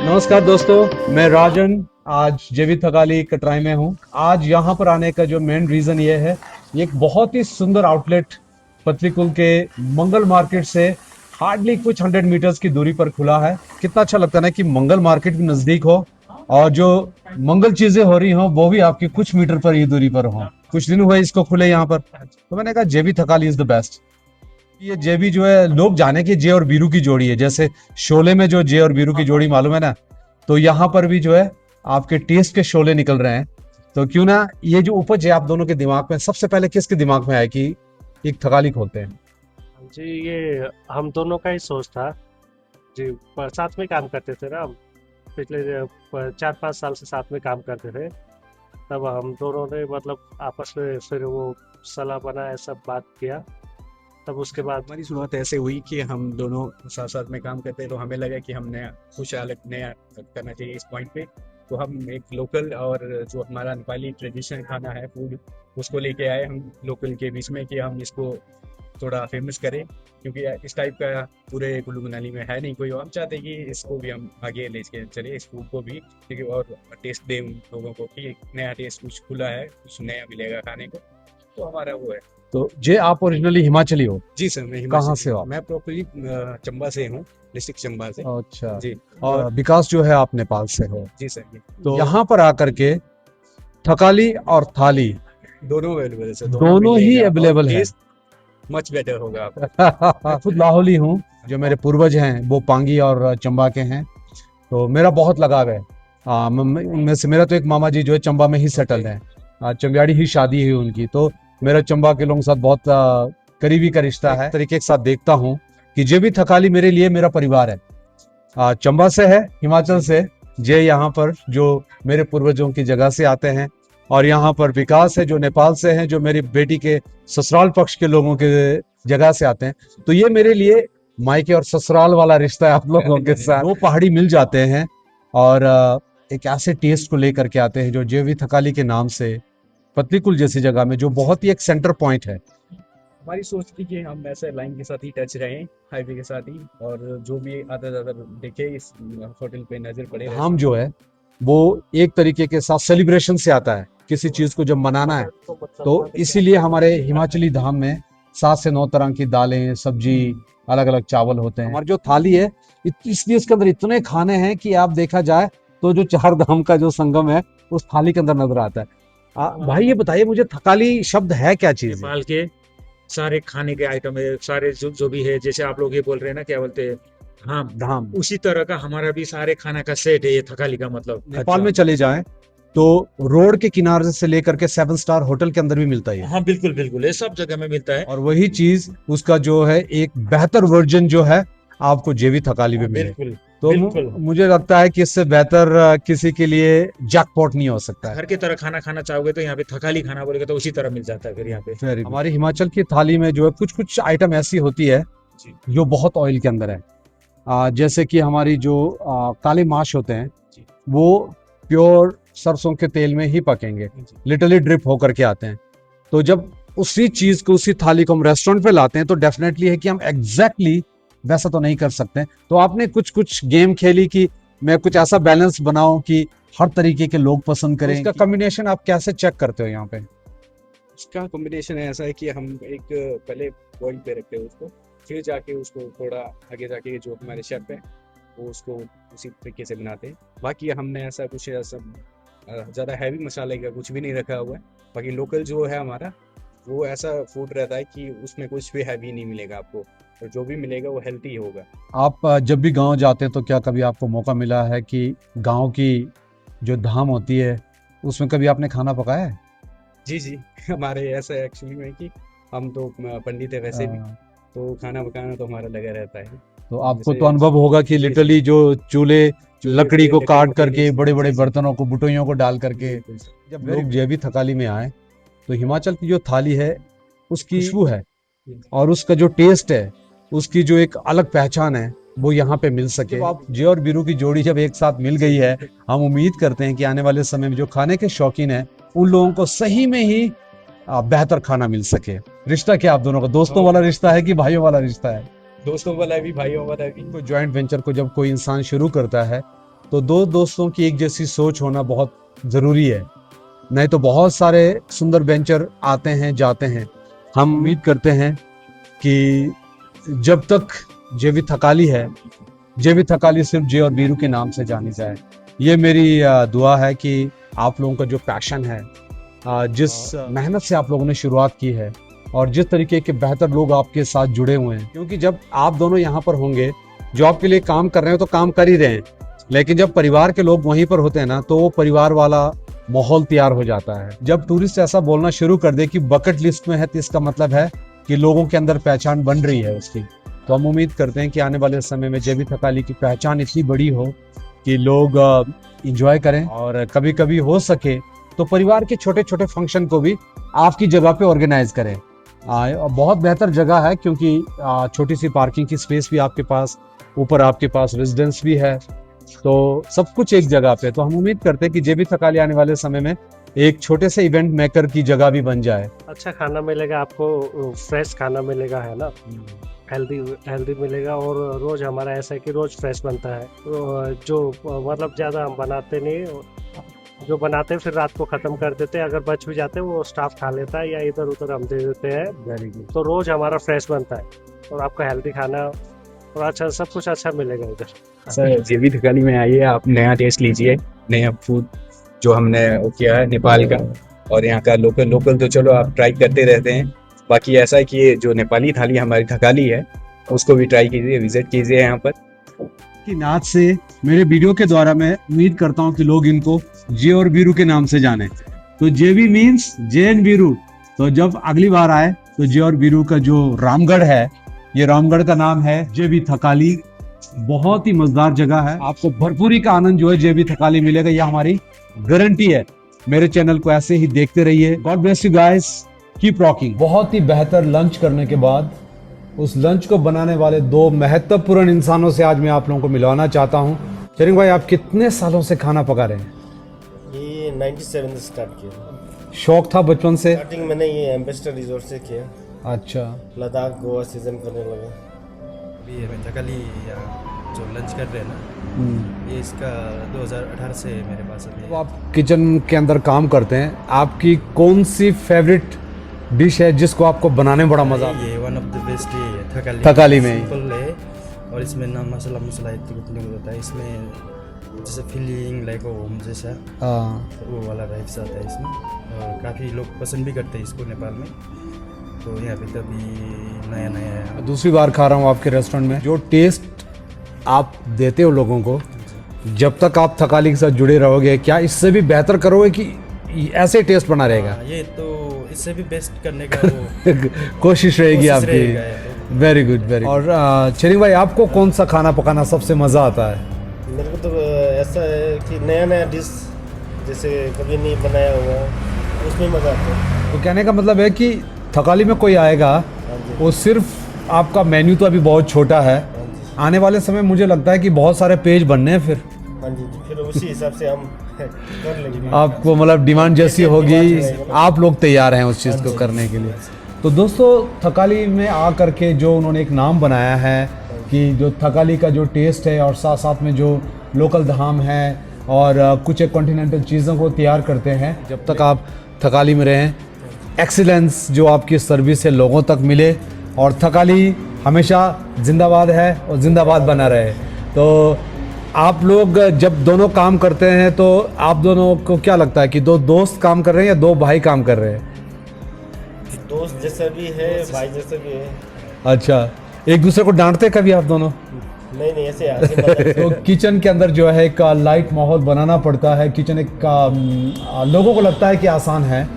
नमस्कार दोस्तों, मैं राजन आज जेवी थकाली कटराई में हूँ। आज यहाँ पर आने का जो मेन रीजन ये है, ये एक बहुत ही सुंदर आउटलेट पत्रीकुल के मंगल मार्केट से हार्डली कुछ 100 मीटर्स की दूरी पर खुला है। कितना अच्छा लगता है ना कि मंगल मार्केट भी नजदीक हो और जो मंगल चीजें हो रही हो वो भी आपकी कुछ मीटर पर ही दूरी पर हो। कुछ दिन हुए इसको खुले यहाँ पर, तो मैंने कहा जेवी थकाली इज द बेस्ट। ये जेबी जो है लोग जाने कि जे और बीरू की जोड़ी है, जैसे शोले में जो जे और बीरू की जोड़ी मालूम है ना, तो यहाँ पर भी जो है आपके टेस्ट के शोले निकल रहे हैं। तो क्यों ना ये जो उपज है आप दोनों के दिमाग में, सबसे पहले किसके दिमाग में आया कि एक थकाली खोलते हैं? जी, ये हम दोनों का ही सोच था जी। साथ में काम करते थे ना हम। पिछले 4-5 साल से साथ में काम करते थे। तब हम दोनों ने मतलब आपस में फिर वो सलाह बनाया, सब बात किया। तब उसके बाद हमारी शुरुआत ऐसे हुई कि हम दोनों साथ साथ में काम करते, तो हमें लगा कि हम नया कुछ अलग नया करना चाहिए इस पॉइंट पे। तो हम एक लोकल और जो हमारा नेपाली ट्रेडिशनल खाना है फूड, उसको लेके आए हम लोकल के बीच में कि हम इसको थोड़ा फेमस करें, क्योंकि इस टाइप का पूरे कुल्लू मनाली में है नहीं कोई। और हम चाहते हैं कि इसको भी हम आगे ले चले, इस फूड को भी, क्योंकि और टेस्ट दें उन लोगों को कि एक नया टेस्ट कुछ खुला है, कुछ नया मिलेगा खाने को। तो हमारा वो है। तो जे आप ओरिजिनली हिमाचली हो? जी सर, मैं कहाँ हिमाचल से हो आप? मैं प्रॉपरली चंबा से हूँ, डिस्ट्रिक्ट चंबा से। अच्छा। जी। और विकास जो है आप नेपाल से हो? जी सर। तो यहाँ पर आकर के थकाली और थाली दोनों अवेलेबल है सर, दोनों ही मिलेगा और अवेलेबल है। टेस्ट मच बेटर होगा आपका। मैं खुद लाहौली हूँ, जो मेरे पूर्वज हैं वो पांगी और चंबा के हैं, तो मेरा बहुत लगाव है। में से मेरा तो एक मामा जी जो है चंबा में ही सेटल्ड है। चंबियाड़ी ही शादी हुई उनकी, तो मेरा चंबा के लोगों के साथ बहुत करीबी का रिश्ता है। तरीके के साथ देखता हूँ कि जे भी थकाली मेरे लिए मेरा परिवार है। चंबा से है, हिमाचल से। जे यहाँ पर जो मेरे पूर्वजों की जगह से आते हैं, और यहाँ पर विकास है जो नेपाल से हैं, जो मेरी बेटी के ससुराल पक्ष के लोगों के जगह से आते हैं। तो ये मेरे लिए मायके और ससुराल वाला रिश्ता है आप लोगों के साथ। वो पहाड़ी मिल जाते हैं और एक ऐसे टेस्ट को लेकर के आते हैं जो जेवी थकाली के नाम से पतलीकुल जैसी जगह में, जो बहुत ही एक सेंटर पॉइंट है। हमारी सोच थी कि हम ऐसे लाइन के साथ ही टच रहें, हाईवे के साथ ही, और जो भी आता जाता देखे इस होटल पे नजर पड़े। हम जो है वो एक तरीके के साथ सेलिब्रेशन से आता है, किसी चीज को जब मनाना है तो इसीलिए हमारे हिमाचली धाम में 7 से 9 तरह की दालें, सब्जी, अलग अलग चावल होते हैं। हमारी जो थाली है इसलिए इसके अंदर इतने खाने हैं कि आप देखा जाए तो जो 4 धाम का जो संगम है उस थाली के अंदर नजर आता है। भाई ये बताइए मुझे, थकाली शब्द है क्या चीज? नेपाल के सारे खाने के आइटम है, सारे जो भी है, जैसे आप लोग ये बोल रहे हैं ना, क्या बोलते हैं, हाँ, धाम। उसी तरह का हमारा भी सारे खाना का सेट है ये थकाली का मतलब। नेपाल में चले जाएं तो रोड के किनारे से लेकर के 7 स्टार होटल के अंदर भी मिलता है। हाँ बिल्कुल बिल्कुल, ये सब जगह में मिलता है। और वही चीज उसका जो है एक बेहतर वर्जन जो है आपको जेवी थकाली में मिले। बिल्कुल तो बिल्कुल। मुझे लगता है कि इससे बेहतर किसी के लिए जैकपॉट नहीं हो सकता है। घर की तरह खाना खाना चाहोगे तो यहाँ पे थकाली खाना बोलेगा तो उसी तरह मिल जाता है फिर यहाँ पे। Very good। हमारी हिमाचल की थाली में जो है कुछ कुछ आइटम ऐसी होती है जी। जो बहुत ऑयल के अंदर है। जैसे कि हमारी जो काले माश होते हैं जी। वो प्योर सरसों के तेल में ही पकेंगे, लिटरली ड्रिप होकर के आते हैं। तो जब उसी चीज को, उसी थाली को हम रेस्टोरेंट पे लाते हैं तो डेफिनेटली है कि हम एग्जैक्टली वैसा तो नहीं कर सकते। तो आपने कुछ कुछ गेम खेली कि मैं कुछ ऐसा बैलेंस बनाऊं कि हर तरीके के लोग पसंद करें। इसका कॉम्बिनेशन आप कैसे चेक करते हो यहाँ पे? इसका कॉम्बिनेशन ऐसा है कि हम एक पहले बॉइल पे रखते हैं उसको, फिर जाके उसको थोड़ा आगे जाके जो हमारे शेफ है वो उसको उसी तरीके से बनाते हैं। बाकी हमने ऐसा कुछ ऐसा ज़्यादा हैवी मसाले का कुछ भी नहीं रखा हुआ है। बाकी लोकल जो है हमारा वो ऐसा फूड रहता है कि उसमें कुछ भी हैवी नहीं मिलेगा आपको, और जो भी मिलेगा वो हेल्थी होगा। आप जब भी गांव जाते हैं तो क्या कभी आपको मौका मिला है कि गांव की जो धाम होती है उसमें कभी आपने खाना पकाया है? जी जी। हमारे ऐसा एक्चुअली में कि हम तो पंडित है वैसे भी, तो खाना पकाना तो हमारा लगा रहता है। तो आपको जैसे तो अनुभव होगा कि जी, लिटरली जो चूल्हे लकड़ी को लकड़ी काट को करके, जी, बड़े बड़े जी, बर्तनों को, बुटोइयों को डाल करके बिल्कुल सर। जब लोग जेवी थकाली में आए तो हिमाचल की जो थाली है उसकी खुशबू है और उसका जो टेस्ट है, उसकी जो एक अलग पहचान है, वो यहाँ पे मिल सके। जब आप जे और बीरू की जोड़ी जब एक साथ मिल गई है, हम उम्मीद करते हैं कि आने वाले समय में जो खाने के शौकीन है उन लोगों को सही में ही बेहतर खाना मिल सके। रिश्ता क्या आप दोनों का, दोस्तों वाला रिश्ता है कि भाइयों वाला रिश्ता है? दोस्तों वाला भी, भाइयों वाला भी। कोई ज्वाइंट वेंचर को जब कोई इंसान शुरू करता है तो दो दोस्तों की एक जैसी सोच होना बहुत ज़रूरी है, नहीं तो बहुत सारे सुंदर वेंचर आते हैं जाते हैं। हम उम्मीद करते हैं कि जब तक जेवी थकाली है, जेवी थकाली सिर्फ जे और बीरू के नाम से जानी जाए। ये मेरी दुआ है कि आप लोगों का जो पैशन है, जिस मेहनत से आप लोगों ने शुरुआत की है और जिस तरीके के बेहतर लोग आपके साथ जुड़े हुए हैं, क्योंकि जब आप दोनों यहाँ पर होंगे, जो आपके लिए काम कर रहे हो तो काम कर ही रहे हैं, लेकिन जब परिवार के लोग वहीं पर होते हैं ना, तो वो परिवार वाला माहौल तैयार हो जाता है। जब टूरिस्ट ऐसा बोलना शुरू कर दे कि बकेट लिस्ट में है, तो इसका मतलब है कि लोगों के अंदर पहचान बन रही है उसकी। तो हम उम्मीद करते हैं कि आने वाले समय में जेवी थकाली की पहचान इतनी बड़ी हो कि लोग इंजॉय करें, और कभी कभी हो सके तो परिवार के छोटे छोटे फंक्शन को भी आपकी जगह पे ऑर्गेनाइज करें। बहुत बेहतर जगह है, क्योंकि छोटी सी पार्किंग की स्पेस भी आपके पास, ऊपर आपके पास रेजिडेंस भी है, तो सब कुछ एक जगह पे। तो हम उम्मीद करते हैं कि जेवी थकाली आने वाले समय में एक छोटे से इवेंट मेकर की जगह भी बन जाए। अच्छा खाना मिलेगा आपको, फ्रेश खाना मिलेगा, है ना, हेल्दी मिलेगा। और रोज हमारा ऐसा है कि रोज फ्रेश बनता है, जो मतलब ज़्यादा हम बनाते नहीं, जो बनाते हैं फिर रात को ख़त्म कर देते हैं। अगर बच भी जाते हैं वो स्टाफ खा लेता है, या इधर उधर हम दे देते हैं। Very good. तो रोज हमारा फ्रेश बनता है, और आपका हेल्दी खाना और अच्छा सब कुछ अच्छा मिलेगा इधर। सर जेवी थकाली में आइए, आप नया टेस्ट लीजिए, नया फूड जो हमने वो किया है नेपाल का, और यहाँ का लोकल तो चलो आप ट्राई करते रहते हैं। बाकी ऐसा है कि ये जो नेपाली थाली हमारी थकाली है, उसको भी ट्राई कीजिए, विजिट कीजिए यहाँ पर। की नाच से मेरे वीडियो के द्वारा मैं उम्मीद करता हूँ कि लोग इनको जे और बीरू के नाम से जाने। तो जेवी मीन्स जे एंड बीरू। तो जब अगली बार आए तो जे और बीरू का जो रामगढ़ है, ये रामगढ़ का नाम है जेवी थकाली। बहुत ही मजेदार जगह है, आपको भरपूरी का आनंद जो है जेवी थकाली मिलेगा, यह हमारी गारंटी है। मेरे चैनल को ऐसे ही देखते रहिए। God bless you guys, keep rocking. बहुत ही बेहतर लंच करने के बाद उस लंच को बनाने वाले दो महत्वपूर्ण इंसानों से आज मैं आप लोगों को मिलवाना चाहता हूं। चरिंग भाई, आप कितने सालों से खाना पका रहे हैं? ये 97 से स्टार्ट किया। शौक था बचपन से? स्टार्टिंग मैंने ये एम्बेसडर रिजोर्ट से किया, अच्छा। लद्दाख गोवा सीजन करने लगा। अभी मैं थकाली जो लंच कर रहे हैं ना, ये इसका 2018 से मेरे पास अभी तो आप किचन के अंदर काम करते हैं, आपकी कौन सी फेवरेट डिश है जिसको आपको बनाने में बड़ा मजा आता है? ये वन ऑफ द बेस्ट है थकाली में। सिंपल है, और इसमें ना मसाला इतना कुछ नहीं होता है। इसमें जैसे फीलिंग लाइक होम जैसा वो वाला वाइब्स आता है इसमें, और काफ़ी लोग पसंद भी करते हैं इसको नेपाल में। तो यहाँ पे कभी नया है। दूसरी बार खा रहा हूँ आपके रेस्टोरेंट में। जो टेस्ट आप देते हो लोगों को, जब तक आप थकाली के साथ जुड़े रहोगे, क्या इससे भी बेहतर करोगे कि ऐसे टेस्ट बना रहेगा? ये तो इससे भी बेस्ट करने का वो कोशिश रहेगी कोशिश आपकी। रहेगा ये तो। Very good, very. और चरिंग भाई, आपको कौन सा खाना पकाना सबसे मजा आता है? मेरे को तो ऐसा है कि नया डिश जैसे कभी नहीं बनाया हुआ, उसमें मज़ा आता है। तो कहने का मतलब है कि थकाली में कोई आएगा, वो सिर्फ आपका मेन्यू तो अभी बहुत छोटा है, आने वाले समय मुझे लगता है कि बहुत सारे पेज बनने हैं फिर। हाँ जी, फिर उसी हिसाब से हम कर लेंगे। आपको मतलब डिमांड जैसी जैसे होगी, डिमांड रहेगा। आप लोग तैयार हैं उस चीज़ हाँ को जी। करने के लिए। तो दोस्तों, थकाली में आकर के जो उन्होंने एक नाम बनाया है कि जो थकाली का जो टेस्ट है, और साथ साथ में जो लोकल धाम है और कुछ एक कॉन्टिनेंटल चीज़ों को तैयार करते हैं। जब तक आप थकाली में रहें, एक्सीलेंस जो आपकी सर्विस है लोगों तक मिले, और थकाली हमेशा जिंदाबाद है और जिंदाबाद बना रहे। तो आप लोग जब दोनों काम करते हैं, तो आप दोनों को क्या लगता है कि दो दोस्त काम कर रहे हैं या दो भाई काम कर रहे हैं? दोस्त जैसा भी है, भाई जैसा भी है। अच्छा, एक दूसरे को डांटते कभी आप दोनों? नहीं ऐसे हंसी मजाक तो किचन के अंदर जो है एक लाइट माहौल बनाना पड़ता है। किचन एक लोगों को लगता है कि आसान है।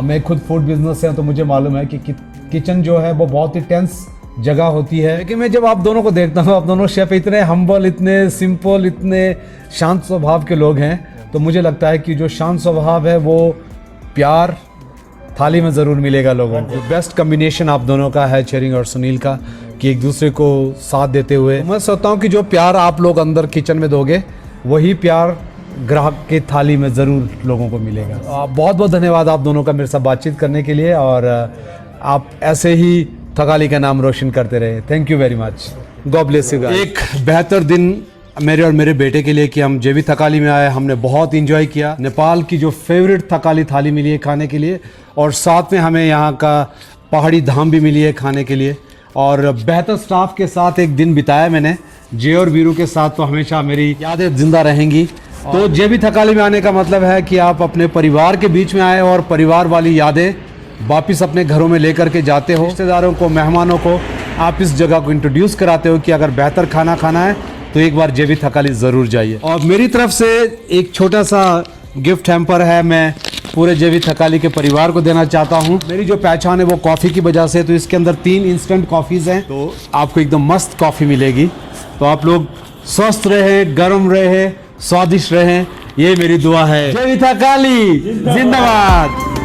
मैं खुद फूड बिजनेस से हूं, तो मुझे मालूम है कि किचन जो है वो बहुत ही टेंस जगह होती है। लेकिन मैं जब आप दोनों को देखता हूँ, आप दोनों शेफ इतने हम्बल, इतने सिंपल, इतने शांत स्वभाव के लोग हैं, तो मुझे लगता है कि जो शांत स्वभाव है वो प्यार थाली में ज़रूर मिलेगा लोगों को। बेस्ट कम्बिनेशन आप दोनों का है, चरिंग और सुनील का, कि एक दूसरे को साथ देते हुए। मैं सोचता हूँ कि जो प्यार आप लोग अंदर किचन में दोगे, वही प्यार ग्राहक की थाली में ज़रूर लोगों को मिलेगा। बहुत बहुत धन्यवाद आप दोनों का मेरे साथ बातचीत करने के लिए, और आप ऐसे ही थकाली का नाम रोशन करते रहे। Thank you very much. God bless you guys. एक बेहतर दिन मेरे और मेरे बेटे के लिए कि हम जेवी थकाली में आए, हमने बहुत इंजॉय किया। नेपाल की जो फेवरेट थकाली थाली मिली है खाने के लिए, और साथ में हमें यहाँ का पहाड़ी धाम भी मिली है खाने के लिए, और बेहतर स्टाफ के साथ एक दिन बिताया मैंने जे और वीरू के साथ, तो हमेशा मेरी यादें जिंदा रहेंगी। तो जेवी थकाली में आने का मतलब है कि आप अपने परिवार के बीच में आए और परिवार वाली यादें वापिस अपने घरों में लेकर के जाते हो। रिश्तेदारों को, मेहमानों को आप इस जगह को इंट्रोड्यूस कराते हो कि अगर बेहतर खाना खाना है तो एक बार जेवी थकाली ज़रूर जाइए। और मेरी तरफ से एक छोटा सा गिफ्ट हैम्पर है, मैं पूरे जेवी थकाली के परिवार को देना चाहता हूँ। मेरी जो पहचान है वो कॉफ़ी की वजह से, तो इसके अंदर 3 इंस्टेंट कॉफ़ीज़ हैं, तो आपको एकदम मस्त कॉफ़ी मिलेगी। तो आप लोग स्वस्थ रहे, गर्म रहे, स्वादिष्ट रहें, ये मेरी दुआ है। जेवी थकाली जिंदाबाद।